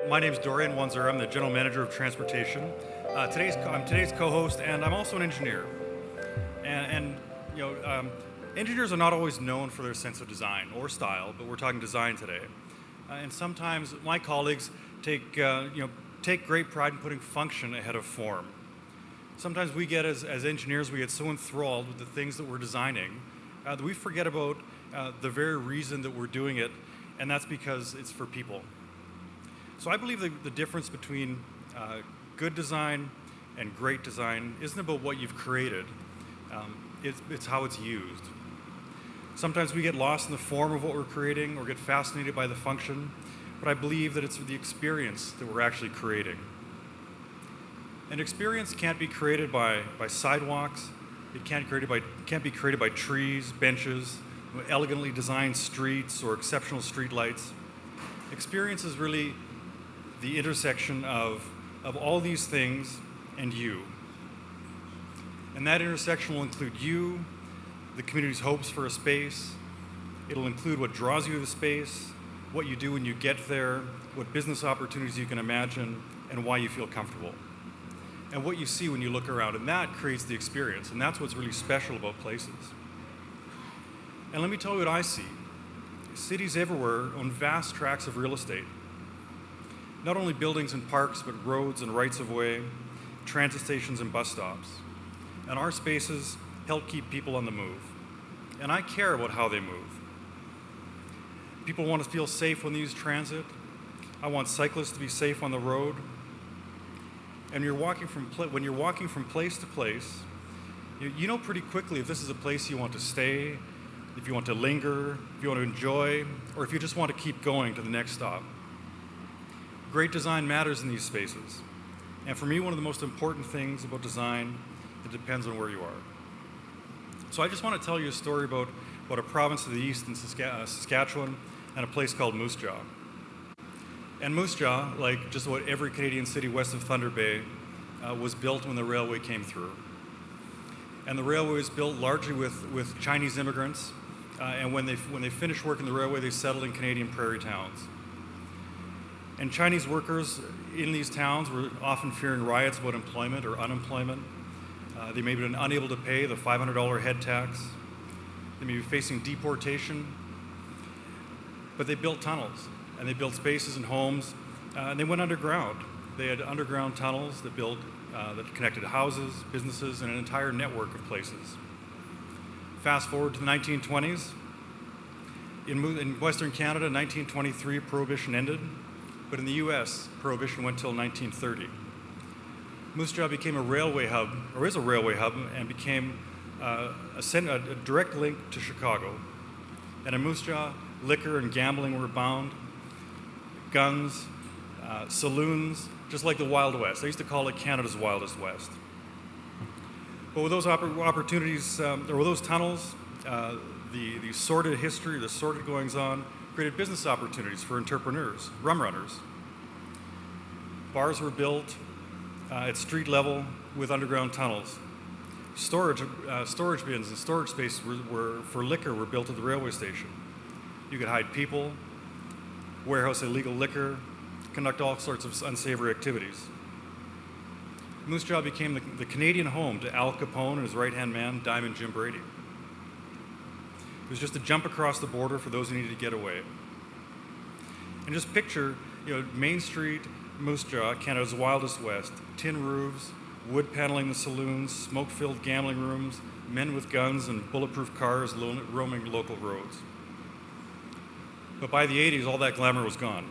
My name is Dorian Wanzer. I'm the General Manager of Transportation. I'm today's co-host, and I'm also an engineer. And you know, engineers are not always known for their sense of design or style, but we're talking design today. And sometimes my colleagues take great pride in putting function ahead of form. Sometimes we get, as engineers, we get so enthralled with the things that we're designing that we forget about the very reason that we're doing it, and that's because it's for people. So I believe the difference between good design and great design isn't about what you've created, it's how it's used. Sometimes we get lost in the form of what we're creating or get fascinated by the function, but I believe that it's the experience that we're actually creating. An experience can't be created by sidewalks, it can't be created by trees, benches, elegantly designed streets or exceptional street lights. Experience is really the intersection of all these things and you. And that intersection will include you, the community's hopes for a space. It'll include what draws you to the space, what you do when you get there, what business opportunities you can imagine, and why you feel comfortable. And what you see when you look around, and that creates the experience, and that's what's really special about places. And let me tell you what I see. Cities everywhere own vast tracts of real estate. Not only buildings and parks, but roads and rights-of-way, transit stations and bus stops. And our spaces help keep people on the move. And I care about how they move. People want to feel safe when they use transit. I want cyclists to be safe on the road. And when you're walking from place to place, you know pretty quickly if this is a place you want to stay, if you want to linger, if you want to enjoy, or if you just want to keep going to the next stop. Great design matters in these spaces. And for me, one of the most important things about design, it depends on where you are. So I just want to tell you a story about a province to the east in Saskatchewan and a place called Moose Jaw. And Moose Jaw, like just about every Canadian city west of Thunder Bay, was built when the railway came through. And the railway was built largely with Chinese immigrants, and when they finished working the railway, they settled in Canadian prairie towns. And Chinese workers in these towns were often fearing riots about employment or unemployment. They may have been unable to pay the $500 head tax. They may be facing deportation. But they built tunnels, and they built spaces and homes, and they went underground. They had underground tunnels that connected houses, businesses, and an entire network of places. Fast forward to the 1920s. In Western Canada, 1923, Prohibition ended. But in the U.S., Prohibition went till 1930. Moose Jaw became a railway hub, or is a railway hub, and became a direct link to Chicago. And in Moose Jaw, liquor and gambling were abound, guns, saloons, just like the Wild West. I used to call it Canada's Wildest West. But with those opportunities, or with those tunnels, the sordid history, the sordid goings-on, created business opportunities for entrepreneurs, rum runners. Bars were built at street level with underground tunnels. Storage bins and storage spaces for liquor were built at the railway station. You could hide people, warehouse illegal liquor, conduct all sorts of unsavory activities. Moose Jaw became the Canadian home to Al Capone and his right-hand man, Diamond Jim Brady. It was just a jump across the border for those who needed to get away. And just picture, Main Street, Moose Jaw, Canada's wildest west, tin roofs, wood paneling the saloons, smoke-filled gambling rooms, men with guns and bulletproof cars roaming local roads. But by the 80s, all that glamour was gone.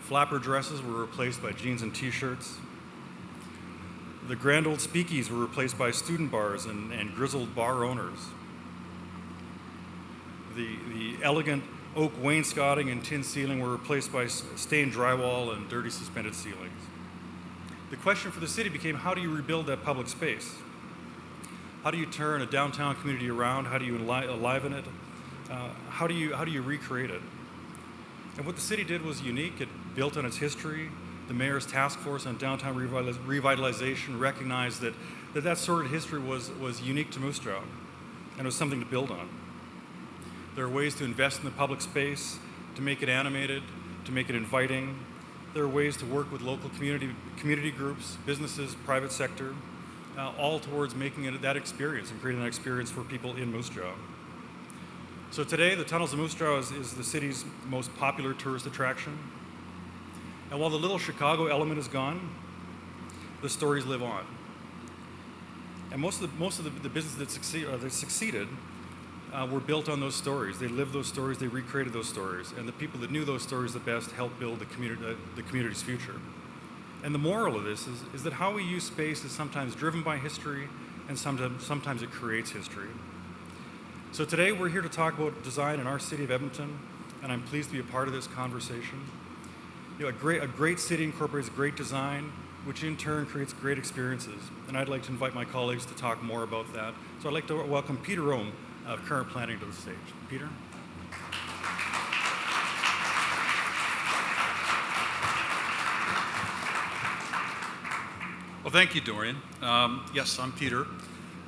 Flapper dresses were replaced by jeans and t-shirts. The grand old speakeasies were replaced by student bars and grizzled bar owners. The elegant oak wainscoting and tin ceiling were replaced by stained drywall and dirty suspended ceilings. The question for the city became, how do you rebuild that public space? How do you turn a downtown community around? How do you enliven it? How do you recreate it? And what the city did was unique. It built on its history. The mayor's task force on downtown revitalization recognized that sort of history was unique to Moose Jaw, and it was something to build on. There are ways to invest in the public space, to make it animated, to make it inviting, There are ways to work with local community groups, businesses, private sector, all towards making it that experience and creating that experience for people in Moose Jaw. So today, the Tunnels of Moose Jaw is the city's most popular tourist attraction. And while the little Chicago element is gone, the stories live on. And most of the businesses that succeeded were built on those stories. They lived those stories, they recreated those stories, and the people that knew those stories the best helped build the community's future. And the moral of this is that how we use space is sometimes driven by history, and sometimes it creates history. So today we're here to talk about design in our city of Edmonton, and I'm pleased to be a part of this conversation. A great city incorporates great design, which in turn creates great experiences. And I'd like to invite my colleagues to talk more about that. So I'd like to welcome Peter Ohm of Current Planning to the stage. Peter? Well, thank you, Dorian. Yes, I'm Peter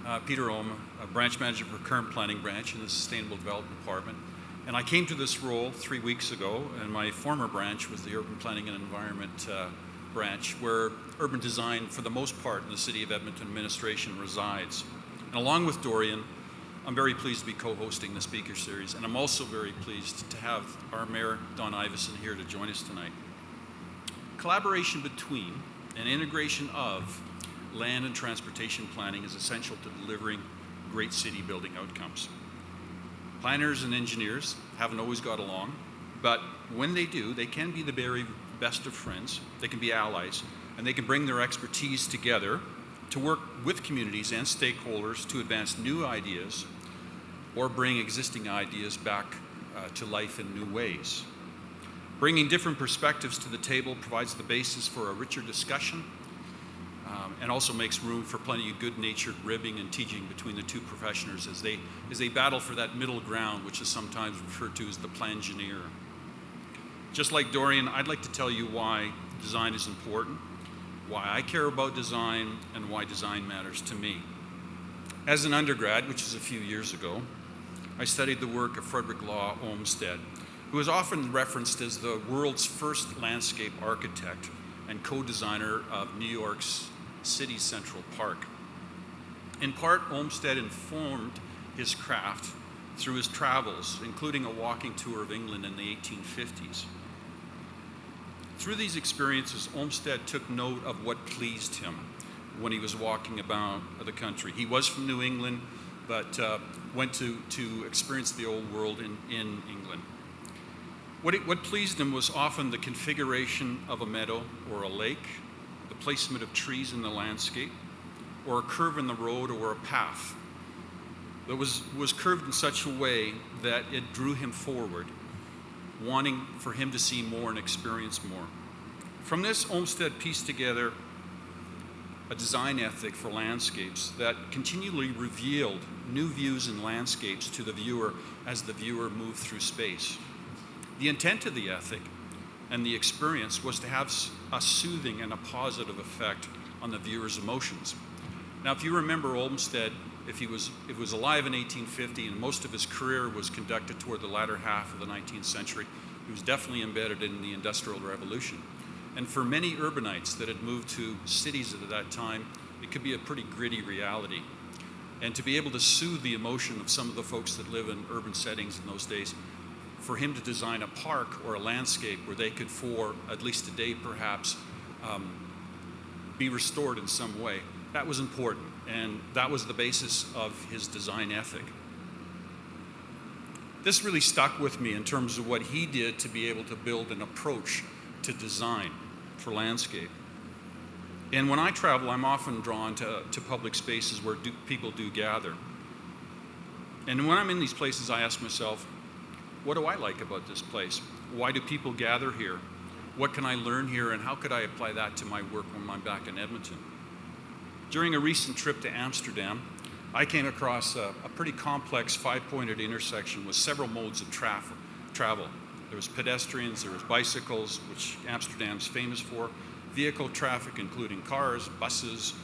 Ohm, a branch manager for Current Planning Branch in the Sustainable Development Department. And I came to this role 3 weeks ago, and my former branch was the Urban Planning and Environment branch, where urban design, for the most part, in the City of Edmonton administration resides. And along with Dorian, I'm very pleased to be co-hosting the speaker series, and I'm also very pleased to have our Mayor Don Iveson here to join us tonight. Collaboration between and integration of land and transportation planning is essential to delivering great city building outcomes. Planners and engineers haven't always got along, but when they do, they can be the very best of friends, they can be allies, and they can bring their expertise together to work with communities and stakeholders to advance new ideas or bring existing ideas back to life in new ways. Bringing different perspectives to the table provides the basis for a richer discussion and also makes room for plenty of good-natured ribbing and teaching between the two professionals as they battle for that middle ground, which is sometimes referred to as the plangineer. Just like Dorian, I'd like to tell you why design is important, why I care about design, and why design matters to me. As an undergrad, which is a few years ago, I studied the work of Frederick Law Olmsted, who is often referenced as the world's first landscape architect and co-designer of New York's City Central Park. In part, Olmsted informed his craft through his travels, including a walking tour of England in the 1850s. Through these experiences, Olmsted took note of what pleased him when he was walking about the country. He was from New England, but went to experience the old world in England. What pleased him was often the configuration of a meadow or a lake, the placement of trees in the landscape, or a curve in the road or a path that was curved in such a way that it drew him forward, wanting for him to see more and experience more. From this, Olmsted pieced together a design ethic for landscapes that continually revealed new views in landscapes to the viewer as the viewer moved through space. The intent of the ethic and the experience was to have a soothing and a positive effect on the viewer's emotions. Now, if you remember Olmsted, if he was alive in 1850 and most of his career was conducted toward the latter half of the 19th century, he was definitely embedded in the Industrial Revolution. And for many urbanites that had moved to cities at that time, it could be a pretty gritty reality. And to be able to soothe the emotion of some of the folks that live in urban settings in those days, for him to design a park or a landscape where they could, for at least a day perhaps, be restored in some way, that was important. And that was the basis of his design ethic. This really stuck with me in terms of what he did to be able to build an approach to design for landscape. And when I travel, I'm often drawn to public spaces where people do gather. And when I'm in these places, I ask myself, what do I like about this place? Why do people gather here? What can I learn here, and how could I apply that to my work when I'm back in Edmonton? During a recent trip to Amsterdam, I came across a pretty complex five-pointed intersection with several modes of travel. There was pedestrians, there was bicycles, which Amsterdam's famous for, vehicle traffic, including cars, buses,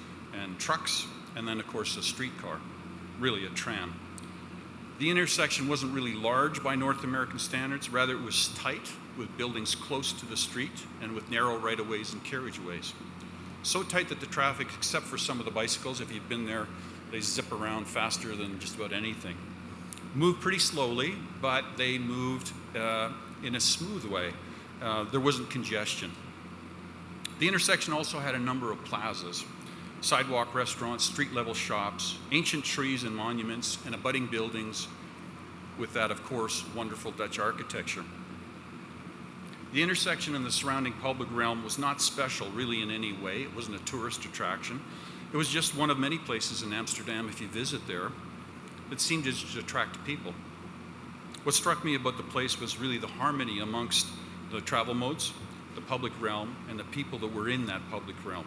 and trucks, and then, of course, a streetcar, really a tram. The intersection wasn't really large by North American standards, rather it was tight, with buildings close to the street and with narrow right-of-ways and carriageways. So tight that the traffic, except for some of the bicycles, if you've been there, they zip around faster than just about anything. Moved pretty slowly, but they moved in a smooth way. There wasn't congestion. The intersection also had a number of plazas, sidewalk restaurants, street-level shops, ancient trees and monuments, and abutting buildings with that, of course, wonderful Dutch architecture. The intersection and the surrounding public realm was not special really in any way. It wasn't a tourist attraction. It was just one of many places in Amsterdam, if you visit there, that seemed to just attract people. What struck me about the place was really the harmony amongst the travel modes, the public realm, and the people that were in that public realm.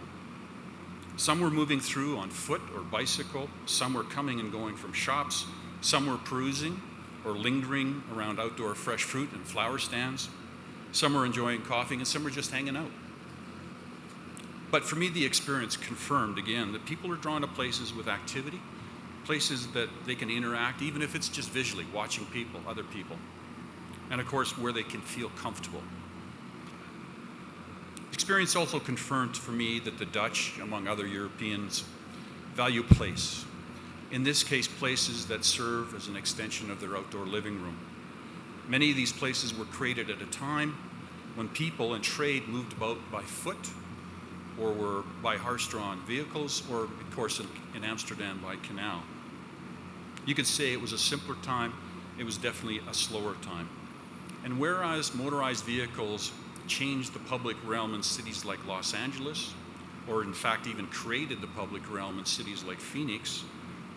Some were moving through on foot or bicycle, some were coming and going from shops, some were perusing or lingering around outdoor fresh fruit and flower stands, some were enjoying coffee, and some were just hanging out. But for me, the experience confirmed again that people are drawn to places with activity, places that they can interact, even if it's just visually, watching people, other people, and of course, where they can feel comfortable. Experience also confirmed for me that the Dutch, among other Europeans, value place. In this case, places that serve as an extension of their outdoor living room. Many of these places were created at a time when people and trade moved about by foot or were by horse-drawn vehicles, or of course in Amsterdam by canal. You could say it was a simpler time, it was definitely a slower time. And whereas motorized vehicles changed the public realm in cities like Los Angeles, or in fact even created the public realm in cities like Phoenix,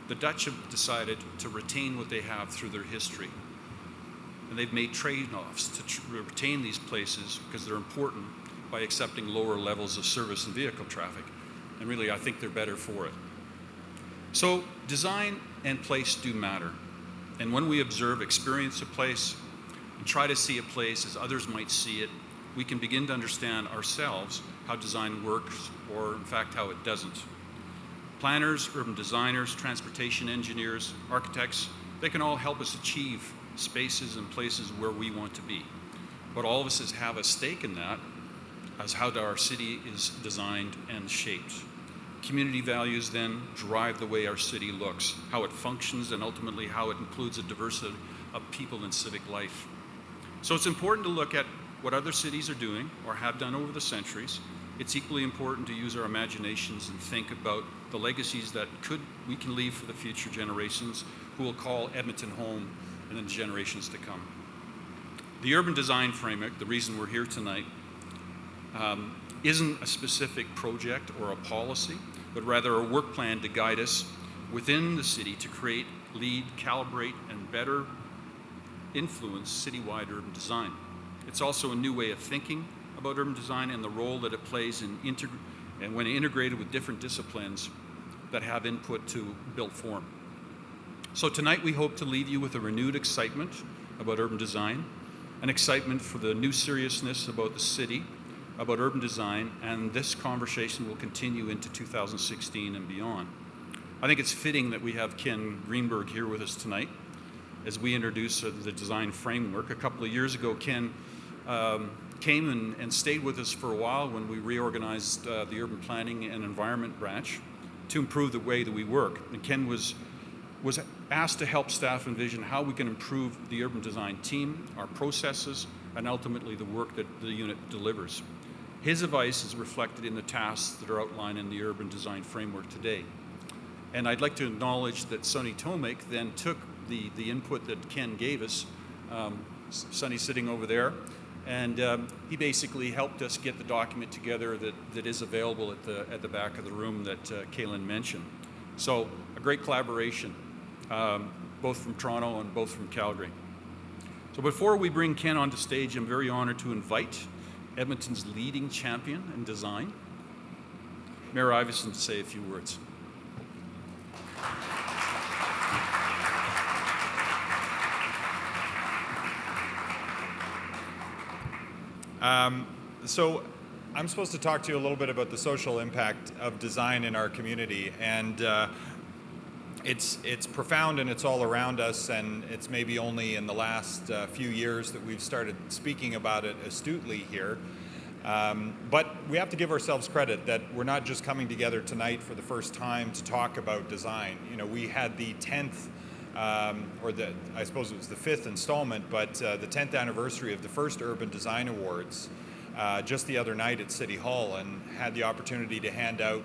the Dutch have decided to retain what they have through their history. And they've made trade-offs to retain these places because they're important by accepting lower levels of service and vehicle traffic. And really, I think they're better for it. So design and place do matter. And when we observe, experience a place, and try to see a place as others might see it, we can begin to understand ourselves how design works, or in fact, how it doesn't. Planners, urban designers, transportation engineers, architects, they can all help us achieve spaces and places where we want to be. But all of us have a stake in that as how our city is designed and shaped. Community values then drive the way our city looks, how it functions, and ultimately how it includes a diversity of people in civic life. So it's important to look at what other cities are doing or have done over the centuries. It's equally important to use our imaginations and think about the legacies that we can leave for the future generations who will call Edmonton home and then generations to come. The urban design framework, the reason we're here tonight, isn't a specific project or a policy, but rather a work plan to guide us within the city to create, lead, calibrate, and better influence citywide urban design. It's also a new way of thinking about urban design and the role that it plays and when integrated with different disciplines that have input to build form. So tonight we hope to leave you with a renewed excitement about urban design, an excitement for the new seriousness about the city, about urban design, and this conversation will continue into 2016 and beyond. I think it's fitting that we have Ken Greenberg here with us tonight as we introduce the design framework. A couple of years ago, Ken came and stayed with us for a while when we reorganized the urban planning and environment branch to improve the way that we work. And Ken was asked to help staff envision how we can improve the urban design team, our processes, and ultimately the work that the unit delivers. His advice is reflected in the tasks that are outlined in the urban design framework today. And I'd like to acknowledge that Sonny Tomek then took the input that Ken gave us. Sonny's sitting over there, and he basically helped us get the document together that is available at the back of the room that Kaylin mentioned. So a great collaboration, both from Toronto and both from Calgary. So before we bring Ken onto stage, I'm very honored to invite Edmonton's leading champion in design, Mayor Iveson, to say a few words. So I'm supposed to talk to you a little bit about the social impact of design in our community, and it's profound and it's all around us, and it's maybe only in the last few years that we've started speaking about it astutely here. But we have to give ourselves credit that we're not just coming together tonight for the first time to talk about design. You know, we had the 10th, I suppose it was the 5th installment, but the 10th anniversary of the first Urban Design Awards just the other night at City Hall, and had the opportunity to hand out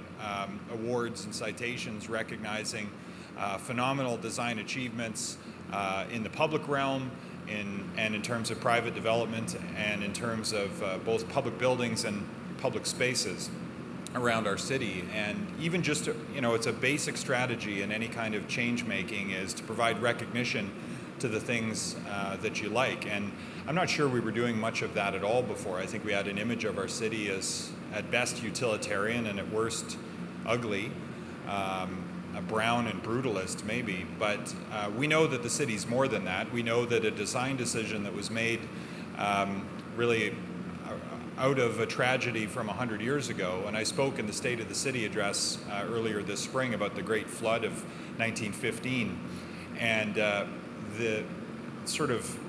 awards and citations recognizing phenomenal design achievements in the public realm, and in terms of private development, and in terms of both public buildings and public spaces around our city. And even just, it's a basic strategy in any kind of change making is to provide recognition to the things that you like. And I'm not sure we were doing much of that at all before. I think we had an image of our city as at best utilitarian and at worst ugly. Brown and brutalist maybe, but we know that the city's more than that. We know that a design decision that was made really out of a tragedy from 100 years ago, and I spoke in the State of the City address earlier this spring about the Great Flood of 1915, and the sort of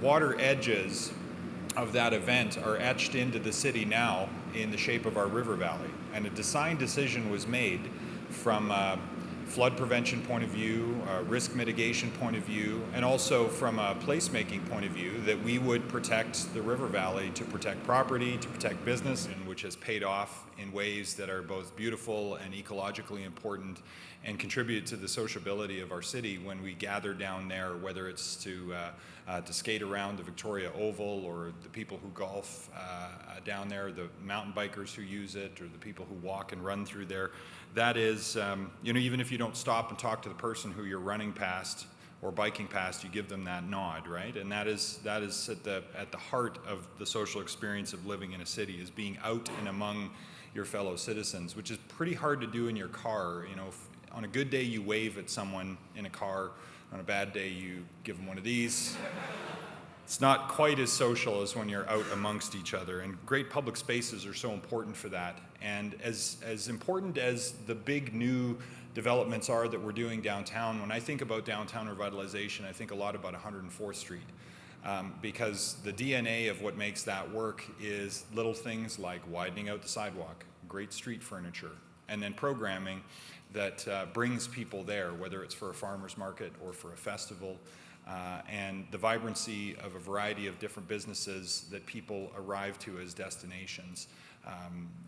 water edges of that event are etched into the city now in the shape of our river valley, and a design decision was made from flood prevention point of view, risk mitigation point of view, and also from a placemaking point of view, that we would protect the river valley to protect property, to protect business, and which has paid off in ways that are both beautiful and ecologically important, and contribute to the sociability of our city when we gather down there, whether it's to skate around the Victoria Oval, or the people who golf down there, the mountain bikers who use it, or the people who walk and run through there. That is, even if you don't stop and talk to the person who you're running past or biking past, you give them that nod, right? And that is at the heart of the social experience of living in a city, is being out and among your fellow citizens, which is pretty hard to do in your car. On a good day you wave at someone in a car, on a bad day you give them one of these. It's not quite as social as when you're out amongst each other, and great public spaces are so important for that. And as important as the big new developments are that we're doing downtown, when I think about downtown revitalization, I think a lot about 104th Street, because the DNA of what makes that work is little things like widening out the sidewalk, great street furniture, and then programming that brings people there, whether it's for a farmer's market or for a festival, and the vibrancy of a variety of different businesses that people arrive to as destinations.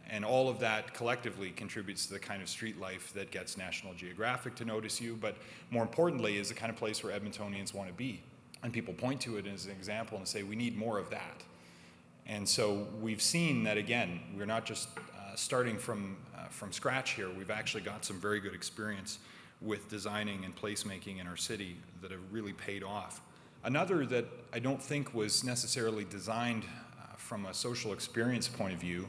And all of that collectively contributes to the kind of street life that gets National Geographic to notice you, but more importantly is the kind of place where Edmontonians want to be. And people point to it as an example and say, we need more of that. And so we've seen that, again, we're not just starting from scratch here. We've actually got some very good experience with designing and placemaking in our city that have really paid off. Another that I don't think was necessarily designed from a social experience point of view,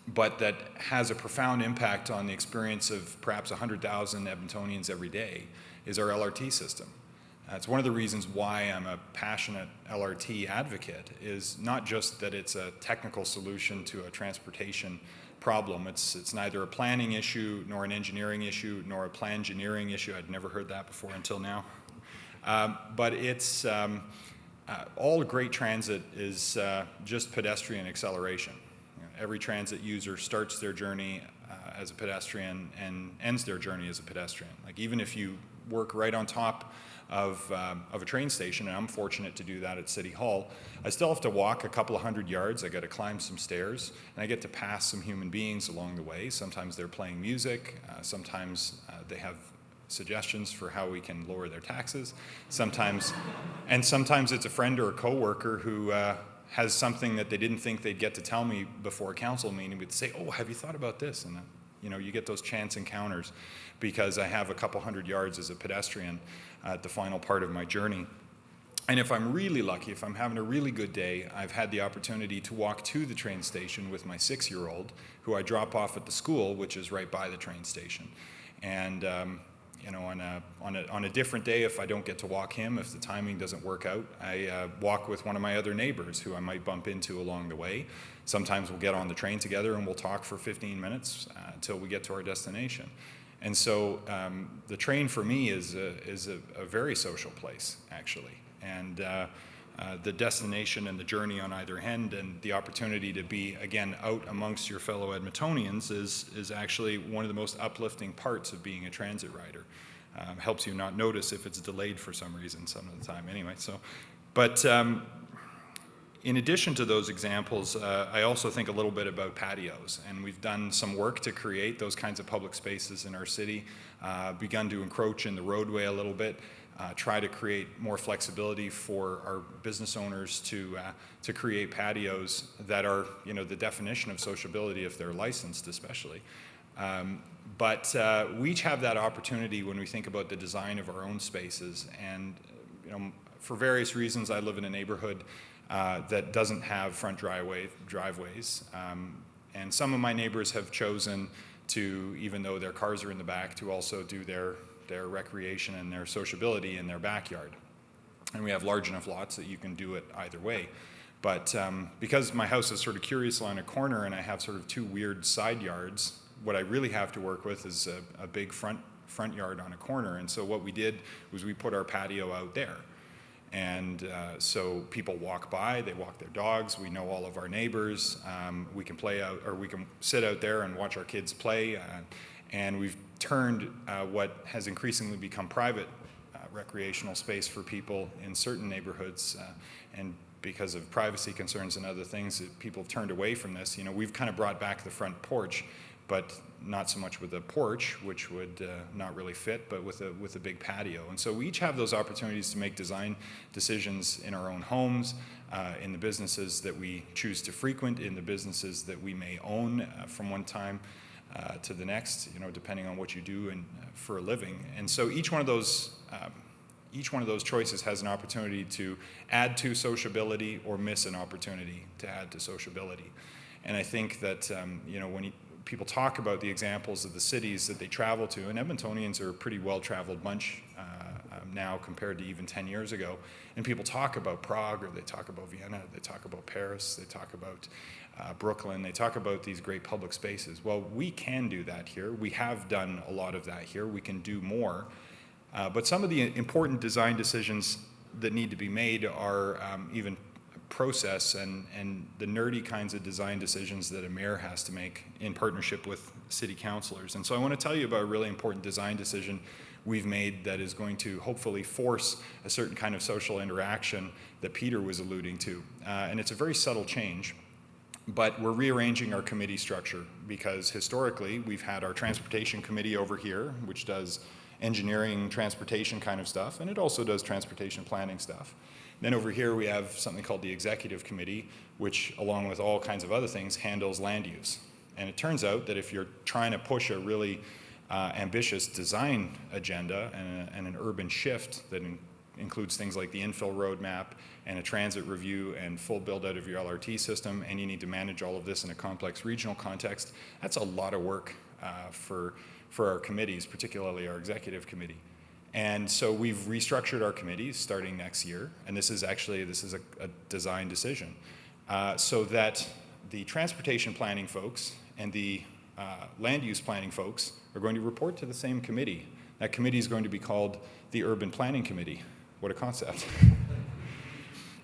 but that has a profound impact on the experience of perhaps 100,000 Edmontonians every day, is our LRT system. It's one of the reasons why I'm a passionate LRT advocate, is not just that it's a technical solution to a transportation problem. It's neither a planning issue, nor an engineering issue, nor a plan-engineering issue. I'd never heard that before until now. But it's all great transit is just pedestrian acceleration. Every transit user starts their journey as a pedestrian and ends their journey as a pedestrian. Like, even if you work right on top of a train station, and I'm fortunate to do that at City Hall, I still have to walk a couple of hundred yards. I got to climb some stairs, and I get to pass some human beings along the way. Sometimes they're playing music, sometimes they have suggestions for how we can lower their taxes. Sometimes it's a friend or a coworker who has something that they didn't think they'd get to tell me before a council meeting, but say, "Oh, have you thought about this?" And you get those chance encounters because I have a couple hundred yards as a pedestrian at the final part of my journey. And if I'm really lucky, if I'm having a really good day, I've had the opportunity to walk to the train station with my 6-year-old, who I drop off at the school, which is right by the train station. And on a different day, if I don't get to walk him, if the timing doesn't work out, I walk with one of my other neighbors who I might bump into along the way. Sometimes we'll get on the train together and we'll talk for 15 minutes until we get to our destination. And so the train for me is a very social place, actually. And the destination and the journey on either end and the opportunity to be, again, out amongst your fellow Edmontonians is actually one of the most uplifting parts of being a transit rider. Helps you not notice if it's delayed for some reason some of the time anyway. But in addition to those examples, I also think a little bit about patios, and we've done some work to create those kinds of public spaces in our city, begun to encroach in the roadway a little bit, try to create more flexibility for our business owners to create patios that are, the definition of sociability if they're licensed especially. But we each have that opportunity when we think about the design of our own spaces, and for various reasons I live in a neighborhood that doesn't have front driveways. And some of my neighbors have chosen to, even though their cars are in the back, to also do their recreation and their sociability in their backyard. And we have large enough lots that you can do it either way. But because my house is sort of curiously on a corner and I have sort of two weird side yards, what I really have to work with is a big front yard on a corner. And so what we did was we put our patio out there. And so people walk by, they walk their dogs, we know all of our neighbors, we can play out, or we can sit out there and watch our kids play, and we've turned what has increasingly become private recreational space for people in certain neighborhoods, and because of privacy concerns and other things, people have turned away from this. We've kind of brought back the front porch, but not so much with a porch, which would not really fit, but with a big patio. And so we each have those opportunities to make design decisions in our own homes, in the businesses that we choose to frequent, in the businesses that we may own from one time to the next, depending on what you do for a living. And so each one of those choices has an opportunity to add to sociability or miss an opportunity to add to sociability. And I think that when people talk about the examples of the cities that they travel to, and Edmontonians are a pretty well-traveled bunch now compared to even 10 years ago, and people talk about Prague, or they talk about Vienna, they talk about Paris, they talk about Brooklyn, they talk about these great public spaces. Well, we can do that here. We have done a lot of that here. We can do more. But some of the important design decisions that need to be made are even process and the nerdy kinds of design decisions that a mayor has to make in partnership with city councilors. And so I want to tell you about a really important design decision we've made that is going to hopefully force a certain kind of social interaction that Peter was alluding to. And it's a very subtle change, but we're rearranging our committee structure because historically we've had our transportation committee over here, which does engineering, transportation kind of stuff, and it also does transportation planning stuff. Then over here we have something called the executive committee, which along with all kinds of other things handles land use. And it turns out that if you're trying to push a really ambitious design agenda and an urban shift that includes things like the infill roadmap and a transit review and full build out of your LRT system, and you need to manage all of this in a complex regional context, that's a lot of work for our committees, particularly our executive committee. And so we've restructured our committees starting next year, and this is a design decision, so that the transportation planning folks and the land use planning folks are going to report to the same committee. That committee is going to be called the Urban Planning Committee. What a concept.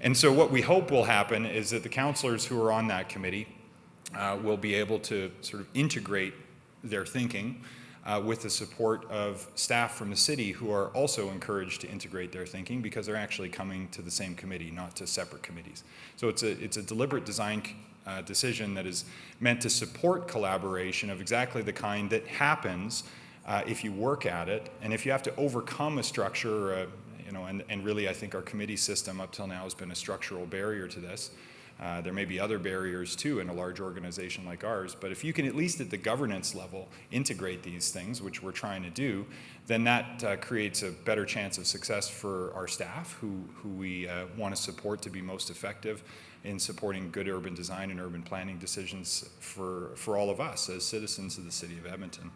And so what we hope will happen is that the councillors who are on that committee will be able to sort of integrate their thinking with the support of staff from the city who are also encouraged to integrate their thinking because they're actually coming to the same committee, not to separate committees. So it's a deliberate design decision that is meant to support collaboration of exactly the kind that happens if you work at it, and if you have to overcome a structure, and really I think our committee system up till now has been a structural barrier to this. There may be other barriers too in a large organization like ours, but if you can at least at the governance level integrate these things, which we're trying to do, then that creates a better chance of success for our staff who we want to support to be most effective in supporting good urban design and urban planning decisions for all of us as citizens of the city of Edmonton.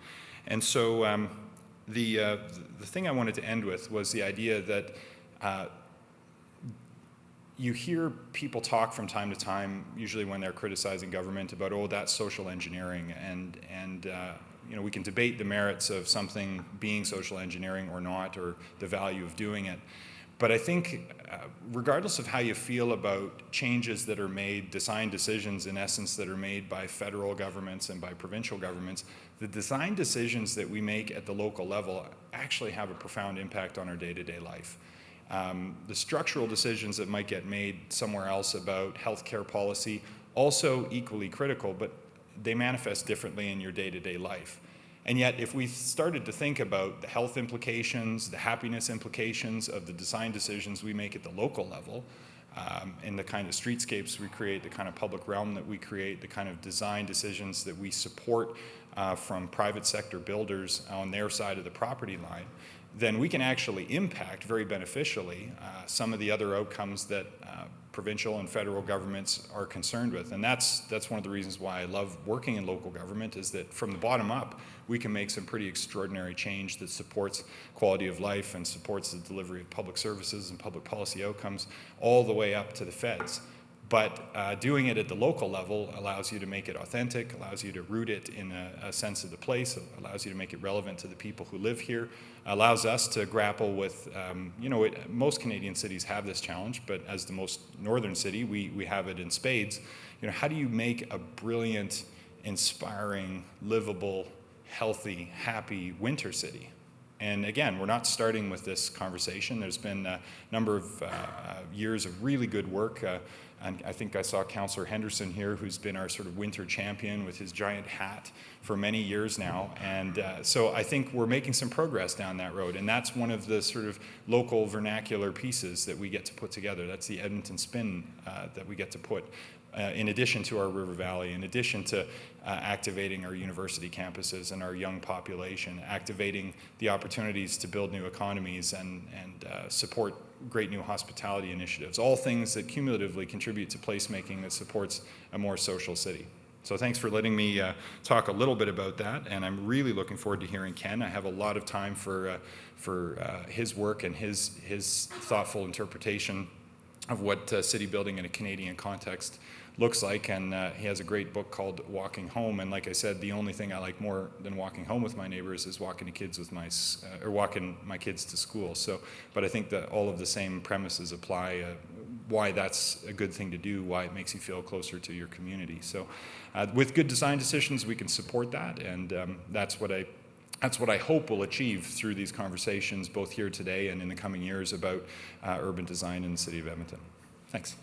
And so the thing I wanted to end with was the idea that you hear people talk from time to time, usually when they're criticizing government, about, oh, that's social engineering, and we can debate the merits of something being social engineering or not, or the value of doing it. But I think regardless of how you feel about changes that are made, design decisions in essence that are made by federal governments and by provincial governments, the design decisions that we make at the local level actually have a profound impact on our day-to-day life. The structural decisions that might get made somewhere else about healthcare policy, also equally critical, but they manifest differently in your day-to-day life. And yet, if we started to think about the health implications, the happiness implications of the design decisions we make at the local level, and the kind of streetscapes we create, the kind of public realm that we create, the kind of design decisions that we support from private sector builders on their side of the property line, then we can actually impact very beneficially some of the other outcomes that provincial and federal governments are concerned with. And that's one of the reasons why I love working in local government, is that from the bottom up, we can make some pretty extraordinary change that supports quality of life and supports the delivery of public services and public policy outcomes all the way up to the feds. But doing it at the local level allows you to make it authentic, allows you to root it in a sense of the place, allows you to make it relevant to the people who live here, allows us to grapple with, most Canadian cities have this challenge, but as the most northern city, we have it in spades. How do you make a brilliant, inspiring, livable, healthy, happy winter city? And again, we're not starting with this conversation. There's been a number of years of really good work. And I think I saw Councillor Henderson here, who's been our sort of winter champion with his giant hat for many years now. And so I think we're making some progress down that road. And that's one of the sort of local vernacular pieces that we get to put together. That's the Edmonton spin that we get to put in addition to our River Valley, in addition to activating our university campuses and our young population, activating the opportunities to build new economies and support great new hospitality initiatives, all things that cumulatively contribute to placemaking that supports a more social city. So thanks for letting me talk a little bit about that, and I'm really looking forward to hearing Ken. I have a lot of time for his work and his thoughtful interpretation of what city building in a Canadian context looks like, and he has a great book called Walking Home. And like I said, the only thing I like more than walking home with my neighbors is walking my kids to school. So, but I think that all of the same premises apply. Why that's a good thing to do, why it makes you feel closer to your community. So, with good design decisions, we can support that, and that's what I hope we'll achieve through these conversations, both here today and in the coming years, about urban design in the city of Edmonton. Thanks.